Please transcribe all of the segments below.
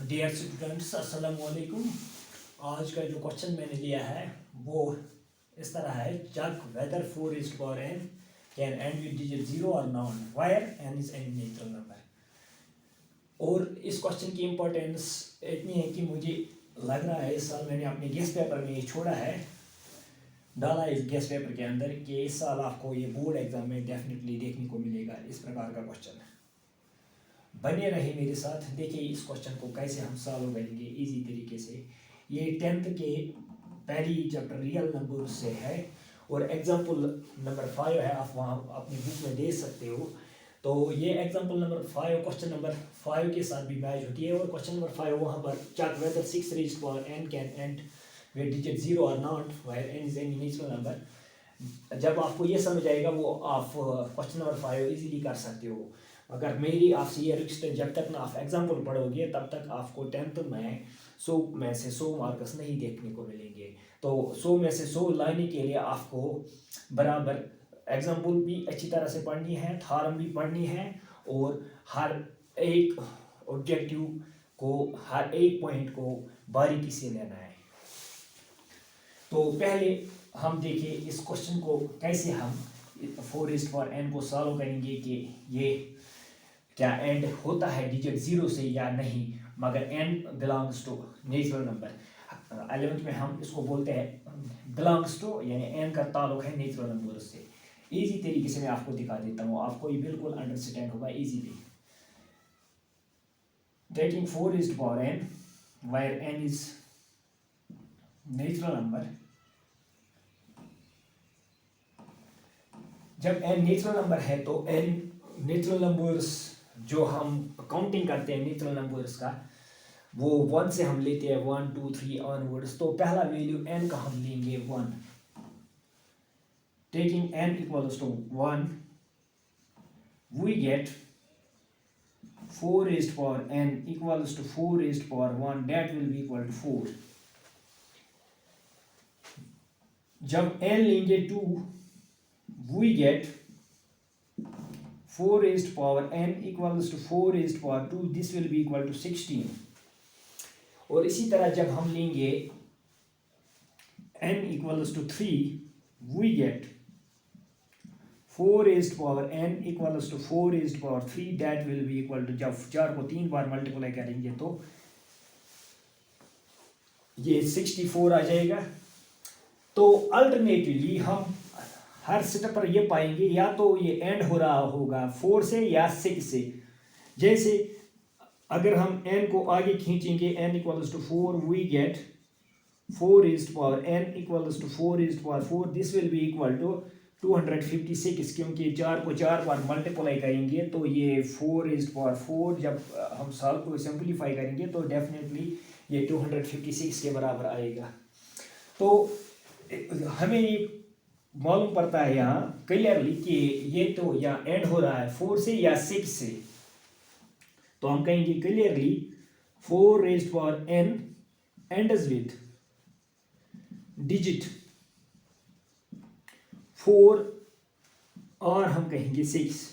Dear students अस्सलाम वालेकुम। आज का जो क्वेश्चन मैंने लिया है वो इस तरह है, check whether 4 can end with digit 0 और not where n is any natural number. और इस क्वेश्चन की इम्पोर्टेंस इतनी है कि मुझे लग रहा है इस साल मैंने अपने गेस्ट पेपर में ये छोड़ा है, डाला इस गेस्ट पेपर के अंदर कि इस साल आपको ये बोर्ड एग्जाम में डेफिनेटली देखने को मिलेगा इस प्रकार का क्वेश्चन है। बने रहे मेरे साथ, देखिए इस क्वेश्चन को कैसे हम सॉल्व करेंगे इजी तरीके से। ये 10th के पहली चैप्टर रियल नंबर से है और एग्जाम्पल नंबर 5 है, आप वहाँ अपनी बुक में देख सकते हो। तो ये एग्जाम्पल नंबर 5 क्वेश्चन नंबर 5 के साथ भी मैच होती है। और क्वेश्चन नंबर 5 वहाँ पर check whether 6 raised power n can end with digit 0 और not where n is any natural number. जब आपको ये समझ आएगा वो आप क्वेश्चन नंबर 5 इजीली कर सकते हो। अगर मेरी आपसे ये रिक्वेस्ट है, जब तक ना आप एग्जाम्पल पढ़ोगे तब तक आपको 10th में 100 में से 100 मार्क्स नहीं देखने को मिलेंगे। तो 100 में से 100 लाने के लिए आपको बराबर एग्जाम्पल भी अच्छी तरह से पढ़नी है, थॉरम भी पढ़नी है और हर एक ऑब्जेक्टिव को, हर एक पॉइंट को बारीकी से लेना है। तो पहले हम देखिए इस क्वेश्चन को कैसे हम 4n को सॉल्व करेंगे कि ये क्या एंड होता है डिजिट 0 से या नहीं, मगर n belongs to natural number. 11th में हम इसको बोलते हैं बिलोंग्स टू, यानी n का ताल्लुक है नेचुरल नंबर से। इजी तरीके से मैं आपको दिखा देता हूँ, आपको ये बिल्कुल अंडरस्टैंड होगा easily. Taking 4n wire n is natural number. जब n नेचुरल नंबर है तो n नेचुरल नंबर्स जो हम काउंटिंग करते हैं नेचुरल नंबर्स का, वो 1 से हम लेते हैं 1 2 3 ऑनवर्ड्स। तो पहला वैल्यू n का हम लेंगे 1। Taking n equals to 1 we get 4 raised power n equals to 4 raised power 1, that will be equal to 4। जब n लेंगे 2 we get 4 raised power n equals to 4 raised power 2, this will be equal to 16। और इसी तरह जब हम लेंगे n equals to 3 we get 4 raised power n equals to 4 raised power 3, that will be equal to, जब 4 को 3 बार multiply करेंगे तो ये 64 आ जाएगा। तो अल्टरनेटिवली हम हर स्टेप पर ये पाएंगे या तो ये एंड हो रहा होगा 4 से या 6 से। जैसे अगर हम n को आगे खींचेंगे n equals to 4 we get 4 raised power n equals to 4 raised power 4, this will be equal to 256, क्योंकि 4 को 4 बार मल्टीप्लाई करेंगे तो ये 4 raised power 4, जब हम सॉल्व को सिंप्लीफाई करेंगे तो डेफिनेटली ये 256 के बराबर आएगा। तो हमें ये मालूम पड़ता है यहाँ क्लियरली कि ये तो यहाँ एंड हो रहा है 4 से या 6 से। तो हम कहेंगे clearly 4 raised power n ends with digit 4 और हम कहेंगे 6।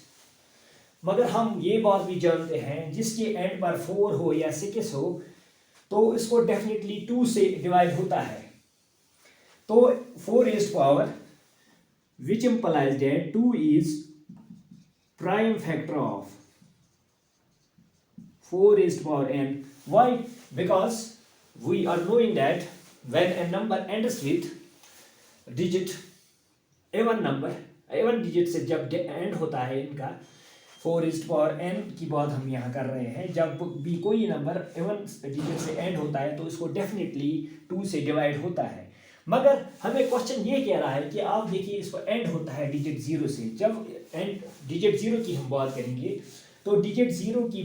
मगर हम ये बात भी जानते हैं जिसके एंड पर 4 हो या 6 हो तो इसको डेफिनेटली 2 से डिवाइड होता है। तो 4 raised power which implies that 2 is prime factor of 4 raised power n. Why? Because we are knowing that when a number ends with digit even number, even digit से जब end होता है इनका 4 raised power n की बात हम यहाँ कर रहे हैं, जब भी कोई नंबर even digit से end होता है तो इसको डेफिनेटली 2 से डिवाइड होता है। मगर हमें क्वेश्चन ये कह रहा है कि आप देखिए इसको एंड होता है डिजिट 0 से। जब एंड डिजिट 0 की हम बात करेंगे तो डिजिट 0 की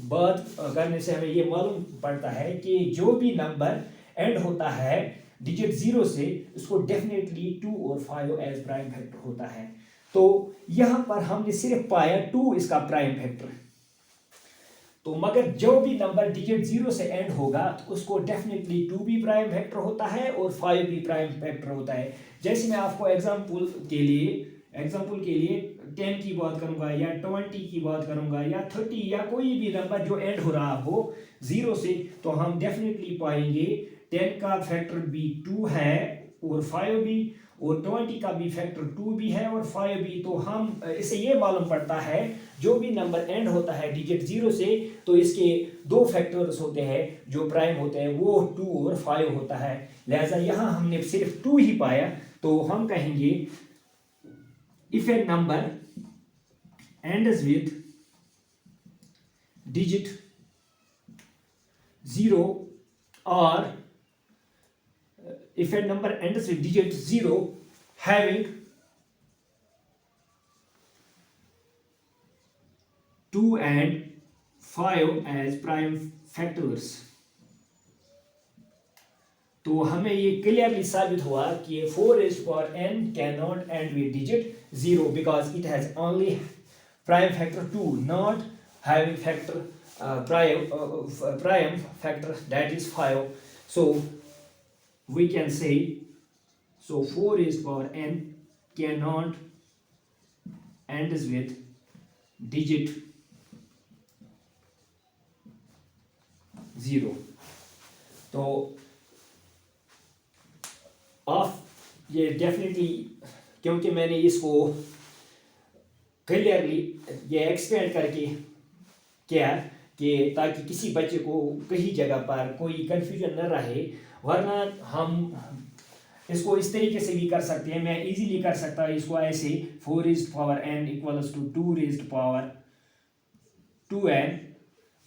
बात करने से हमें ये मालूम पड़ता है कि जो भी नंबर एंड होता है डिजिट 0 से उसको डेफिनेटली 2 और 5 एज प्राइम फैक्टर होता है। तो यहाँ पर हमने सिर्फ पाया 2 इसका प्राइम फैक्टर। तो मगर जो भी नंबर डिजिट 0 से एंड होगा तो उसको डेफिनेटली 2 भी प्राइम फैक्टर होता है और 5 भी प्राइम फैक्टर होता है। जैसे मैं आपको एग्जांपल के लिए 10 की बात करूंगा या 20 की बात करूंगा या 30 या कोई भी नंबर जो एंड हो रहा हो 0 से, तो हम डेफिनेटली पाएंगे 10 का फैक्टर भी 2 है और 5 भी, और 20 का भी फैक्टर 2 भी है और 5 भी। तो हम इससे ये मालूम पड़ता है जो भी नंबर एंड होता है डिजिट 0 से, तो इसके दो फैक्टर्स होते हैं जो प्राइम होते हैं, वो 2 और 5 होता है। लिहाजा यहाँ हमने सिर्फ 2 ही पाया, तो हम कहेंगे if a number ends with digit 0, or if a number ends with digit 0 having 2 and 5 as prime factors, तो हमें ये क्लियरली साबित हुआ कि 4n cannot end with digit 0 because it has only prime factor 2, not having factor prime factor, that is 5. So we can say, so 4n cannot ends with digit 0. तो आप ये definitely, क्योंकि मैंने इसको क्लियरली ये एक्सपेंड करके किया कि ताकि किसी बच्चे को कहीं जगह पर कोई कंफ्यूजन न रहे, वरना हम इसको इस तरीके से भी कर सकते हैं। मैं इजीली कर सकता हूँ इसको ऐसे 4n इक्वल्स टू 2 2n,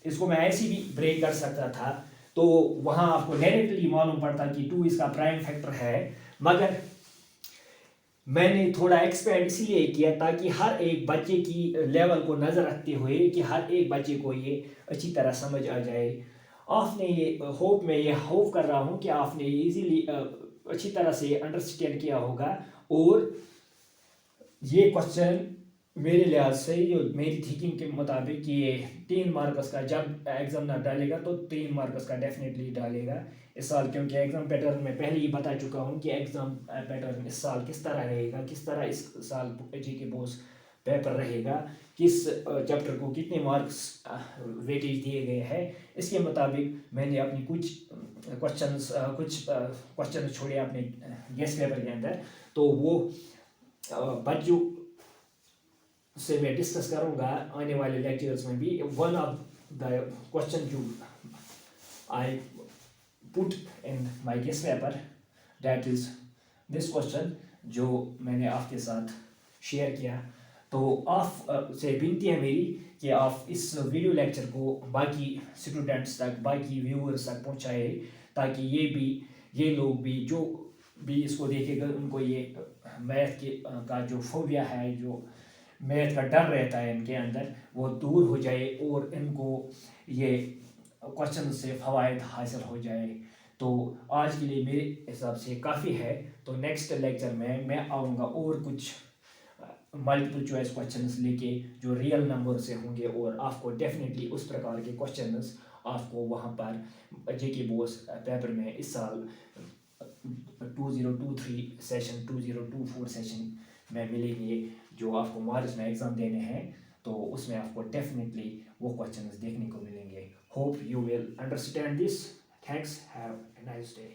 इसको मैं ऐसे भी ब्रेक कर सकता था, तो वहाँ आपको डायरेक्टली मालूम पड़ता कि 2 इसका प्राइम फैक्टर है। मगर मैंने थोड़ा एक्सपेंड इसलिए किया ताकि हर एक बच्चे की लेवल को नज़र रखते हुए कि हर एक बच्चे को ये अच्छी तरह समझ आ जाए। आपने ये मैं ये होप कर रहा हूँ कि आपने ये इजीली अच्छी तरह से अंडरस्टैंड किया होगा, और ये क्वेश्चन मेरे लिहाज से, जो मेरी थिंकिंग के मुताबिक, ये 3 मार्क्स का जब एग्ज़ाम ना डालेगा तो 3 मार्क्स का डेफिनेटली डालेगा इस साल, क्योंकि एग्ज़ाम पैटर्न में पहले ही बता चुका हूँ कि एग्ज़ाम पैटर्न इस साल किस तरह रहेगा, किस तरह इस साल जीके बोस पेपर रहेगा, किस चैप्टर को कितने मार्क्स वेटेज दिए गए हैं। इसके मुताबिक मैंने अपनी कुछ क्वेश्चन छोड़े अपने गेस्ट पेपर के अंदर, तो वो बच्चों से मैं डिस्कस करूंगा आने वाले लेक्चर्स में भी। वन ऑफ द क्वेश्चन जो I put in my guest paper, that is this question जो मैंने आपके साथ शेयर किया। तो आप से विनती है मेरी कि आप इस वीडियो लेक्चर को बाकी स्टूडेंट्स तक, बाकी व्यूअर्स तक पहुंचाए, ताकि ये लोग भी जो भी इसको देखेगा उनको ये मैथ का जो फोबिया है, जो मैथ का डर रहता है इनके अंदर, वो दूर हो जाए और इनको ये क्वेश्चन से फ़वाइद हासिल हो जाए। तो आज के लिए मेरे हिसाब से काफ़ी है। तो नेक्स्ट लेक्चर में मैं आऊँगा और कुछ मल्टीपल चॉइस क्वेश्चंस लेके जो रियल नंबर से होंगे, और आपको डेफिनेटली उस प्रकार के क्वेश्चंस आपको वहाँ पर जेके बोस पेपर में इस साल 2023 सेशन 2024 सेशन में मिलेंगे, जो आपको मार्च में एग्ज़ाम देने हैं। तो उसमें आपको डेफिनेटली वो क्वेश्चंस देखने को मिलेंगे। Hope you will understand this. Thanks, have a nice day.